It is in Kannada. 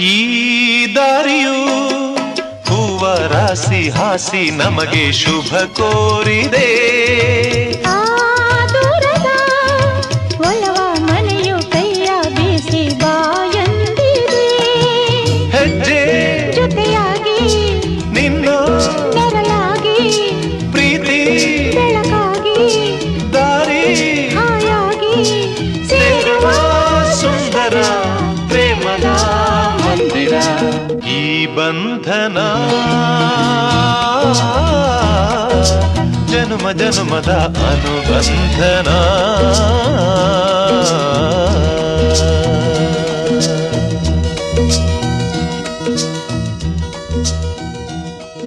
ಈ ದಾರಿಯು ಹೂವರಾಸಿ ಹಾಸಿ ನಮಗೆ ಶುಭ ಕೋರಿದೆ. ಒಲವ ಮನೆಯು ಕೈಯ ಬೀಸಿ ಬಾಯಂದಿದೆ. ಹೆಜ್ಜೆ ಜೊತೆಯಾಗಿ ನಿನ್ನ ನೆರಳಾಗಿ ಪ್ರೀತಿ ಬೆಳಕಾಗಿ ದಾರಿ ಹಾಯಾಗಿ ಸೇರುವ ಸುಂದರ ಪ್ರೇಮದ ಮಂದಿರ. ಈ ಬಂಧನ ಜನುಮ ಜನುಮದ ಅನುಬಂಧನ.